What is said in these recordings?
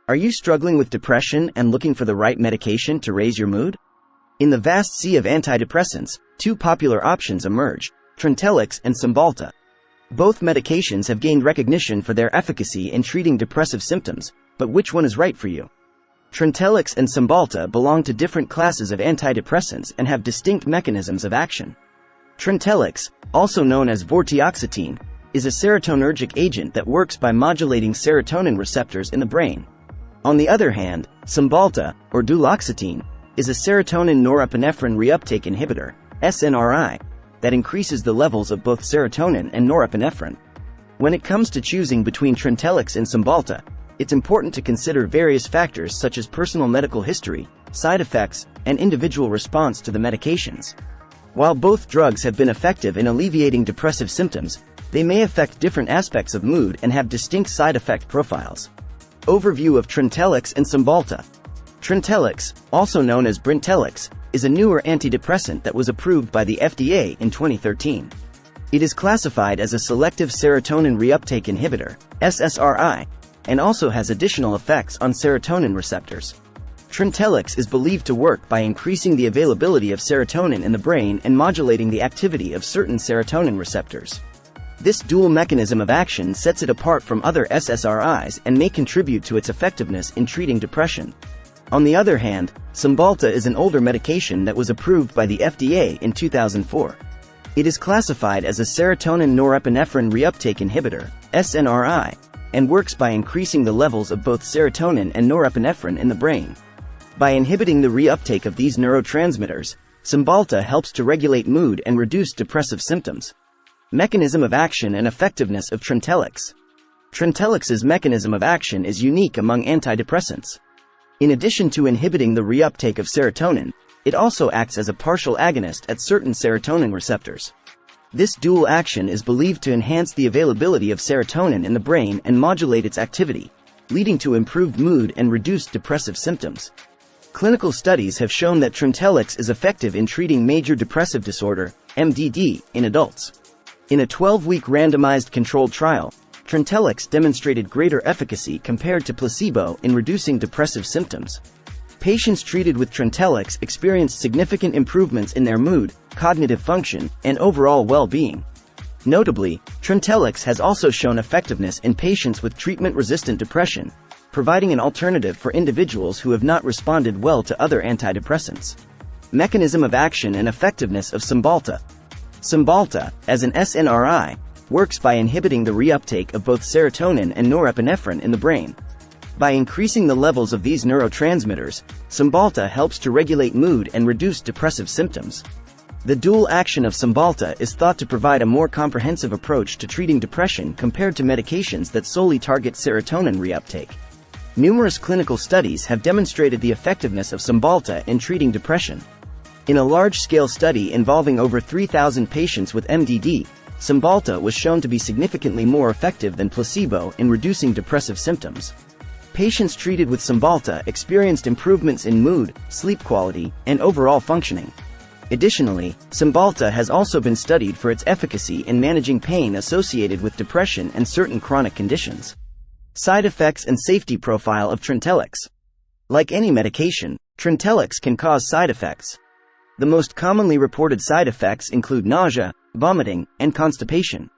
Are you struggling with depression and looking for the right medication to raise your mood? In the vast sea of antidepressants, two popular options emerge: Trintellix and Cymbalta. Both medications have gained recognition for their efficacy in treating depressive symptoms, but which one is right for you? Trintellix and Cymbalta belong to different classes of antidepressants and have distinct mechanisms of action. Trintellix, also known as vortioxetine, is a serotonergic agent that works by modulating serotonin receptors in the brain. On the other hand, Cymbalta, or duloxetine, is a serotonin norepinephrine reuptake inhibitor, SNRI, that increases the levels of both serotonin and norepinephrine. When it comes to choosing between Trintellix and Cymbalta, it's important to consider various factors such as personal medical history, side effects, and individual response to the medications. While both drugs have been effective in alleviating depressive symptoms, they may affect different aspects of mood and have distinct side effect profiles. Overview of Trintellix and Cymbalta. Trintellix, also known as Trintellix, is a newer antidepressant that was approved by the FDA in 2013. It is classified as a selective serotonin reuptake inhibitor, SSRI, and also has additional effects on serotonin receptors. Trintellix is believed to work by increasing the availability of serotonin in the brain and modulating the activity of certain serotonin receptors. This dual mechanism of action sets it apart from other SSRIs and may contribute to its effectiveness in treating depression. On the other hand, Cymbalta is an older medication that was approved by the FDA in 2004. It is classified as a serotonin norepinephrine reuptake inhibitor, SNRI, and works by increasing the levels of both serotonin and norepinephrine in the brain. By inhibiting the reuptake of these neurotransmitters, Cymbalta helps to regulate mood and reduce depressive symptoms. Mechanism of action and effectiveness of Trintellix. Trintellix's mechanism of action is unique among antidepressants. In addition to inhibiting the reuptake of serotonin, it also acts as a partial agonist at certain serotonin receptors. This dual action is believed to enhance the availability of serotonin in the brain and modulate its activity, leading to improved mood and reduced depressive symptoms. Clinical studies have shown that Trintellix is effective in treating major depressive disorder, MDD, in adults. In a 12-week randomized controlled trial, Trintellix demonstrated greater efficacy compared to placebo in reducing depressive symptoms. Patients treated with Trintellix experienced significant improvements in their mood, cognitive function, and overall well-being. Notably, Trintellix has also shown effectiveness in patients with treatment-resistant depression, providing an alternative for individuals who have not responded well to other antidepressants. Mechanism of action and effectiveness of Cymbalta. Cymbalta, as an SNRI, works by inhibiting the reuptake of both serotonin and norepinephrine in the brain. By increasing the levels of these neurotransmitters, Cymbalta helps to regulate mood and reduce depressive symptoms. The dual action of Cymbalta is thought to provide a more comprehensive approach to treating depression compared to medications that solely target serotonin reuptake. Numerous clinical studies have demonstrated the effectiveness of Cymbalta in treating depression. In a large-scale study involving over 3,000 patients with MDD, Cymbalta was shown to be significantly more effective than placebo in reducing depressive symptoms. Patients treated with Cymbalta experienced improvements in mood, sleep quality, and overall functioning. Additionally, Cymbalta has also been studied for its efficacy in managing pain associated with depression and certain chronic conditions. Side effects and safety profile of Trintellix. Like any medication, Trintellix can cause side effects. The most commonly reported side effects include nausea, vomiting, and constipation.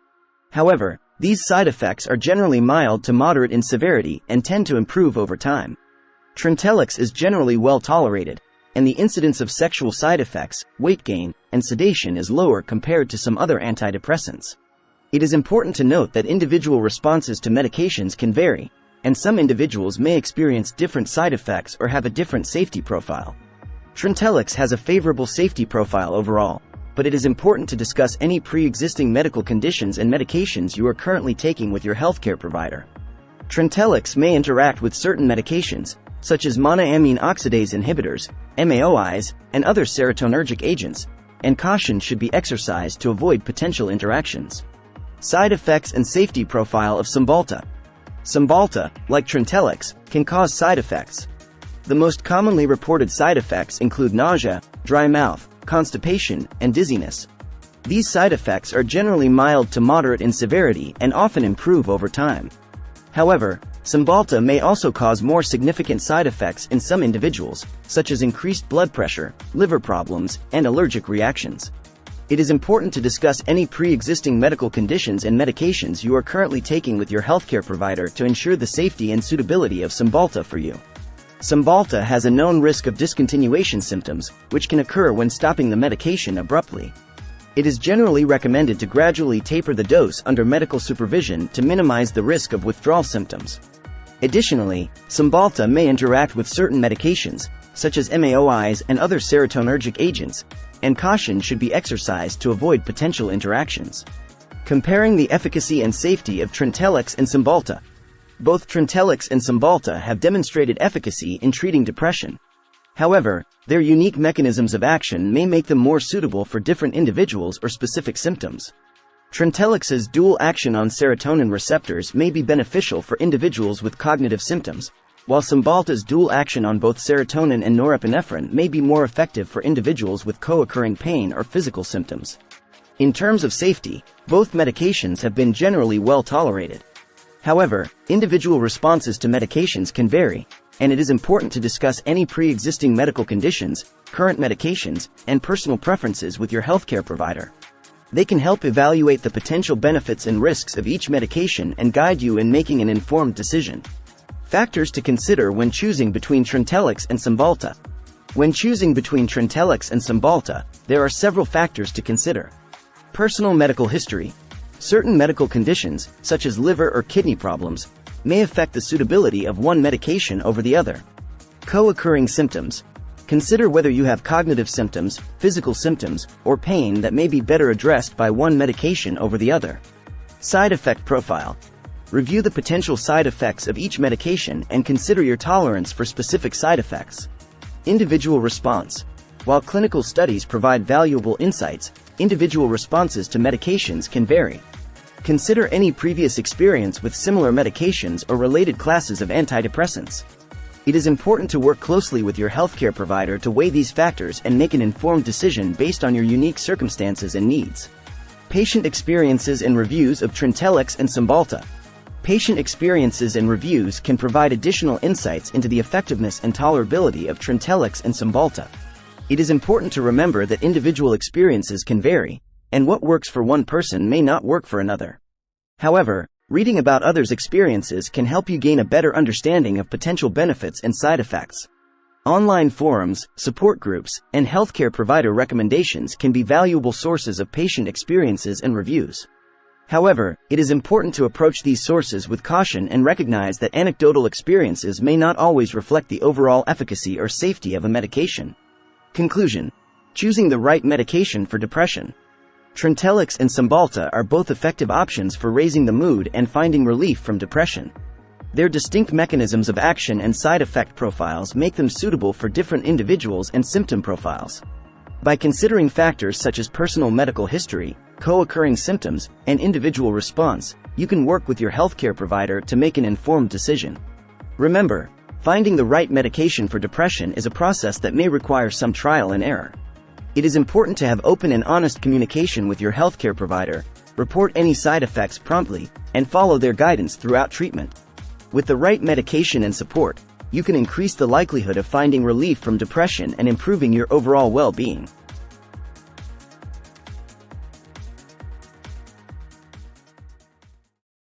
However, these side effects are generally mild to moderate in severity and tend to improve over time. Trintellix is generally well tolerated, and the incidence of sexual side effects, weight gain, and sedation is lower compared to some other antidepressants. It is important to note that individual responses to medications can vary, and some individuals may experience different side effects or have a different safety profile. Trintellix has a favorable safety profile overall, but it is important to discuss any pre-existing medical conditions and medications you are currently taking with your healthcare provider. Trintellix may interact with certain medications, such as monoamine oxidase inhibitors, MAOIs, and other serotonergic agents, and caution should be exercised to avoid potential interactions. Side effects and safety profile of Cymbalta. Cymbalta, like Trintellix, can cause side effects. The most commonly reported side effects include nausea, dry mouth, constipation, and dizziness. These side effects are generally mild to moderate in severity and often improve over time. However, Cymbalta may also cause more significant side effects in some individuals, such as increased blood pressure, liver problems, and allergic reactions. It is important to discuss any pre-existing medical conditions and medications you are currently taking with your healthcare provider to ensure the safety and suitability of Cymbalta for you. Cymbalta has a known risk of discontinuation symptoms, which can occur when stopping the medication abruptly. It is generally recommended to gradually taper the dose under medical supervision to minimize the risk of withdrawal symptoms. Additionally, Cymbalta may interact with certain medications, such as MAOIs and other serotonergic agents, and caution should be exercised to avoid potential interactions. Comparing the efficacy and safety of Trintellix and Cymbalta. Both Trintellix and Cymbalta have demonstrated efficacy in treating depression. However, their unique mechanisms of action may make them more suitable for different individuals or specific symptoms. Trintellix's dual action on serotonin receptors may be beneficial for individuals with cognitive symptoms, while Cymbalta's dual action on both serotonin and norepinephrine may be more effective for individuals with co-occurring pain or physical symptoms. In terms of safety, both medications have been generally well tolerated. However, individual responses to medications can vary, and it is important to discuss any pre-existing medical conditions, current medications, and personal preferences with your healthcare provider. They can help evaluate the potential benefits and risks of each medication and guide you in making an informed decision. Factors to consider when choosing between Trintellix and Cymbalta. When choosing between Trintellix and Cymbalta, there are several factors to consider. Personal medical history. Certain medical conditions, such as liver or kidney problems, may affect the suitability of one medication over the other. Co-occurring symptoms. Consider whether you have cognitive symptoms, physical symptoms, or pain that may be better addressed by one medication over the other. Side effect profile. Review the potential side effects of each medication and consider your tolerance for specific side effects. Individual response. While clinical studies provide valuable insights, individual responses to medications can vary. Consider any previous experience with similar medications or related classes of antidepressants. It is important to work closely with your healthcare provider to weigh these factors and make an informed decision based on your unique circumstances and needs. Patient experiences and reviews of Trintellix and Cymbalta. Patient experiences and reviews can provide additional insights into the effectiveness and tolerability of Trintellix and Cymbalta. It is important to remember that individual experiences can vary, and what works for one person may not work for another. However, reading about others' experiences can help you gain a better understanding of potential benefits and side effects. Online forums, support groups, and healthcare provider recommendations can be valuable sources of patient experiences and reviews. However, it is important to approach these sources with caution and recognize that anecdotal experiences may not always reflect the overall efficacy or safety of a medication. Conclusion: choosing the right medication for depression. Trintellix and Cymbalta are both effective options for raising the mood and finding relief from depression. Their distinct mechanisms of action and side effect profiles make them suitable for different individuals and symptom profiles. By considering factors such as personal medical history, co-occurring symptoms, and individual response, you can work with your healthcare provider to make an informed decision. Remember, finding the right medication for depression is a process that may require some trial and error. It is important to have open and honest communication with your healthcare provider, report any side effects promptly, and follow their guidance throughout treatment. With the right medication and support, you can increase the likelihood of finding relief from depression and improving your overall well-being.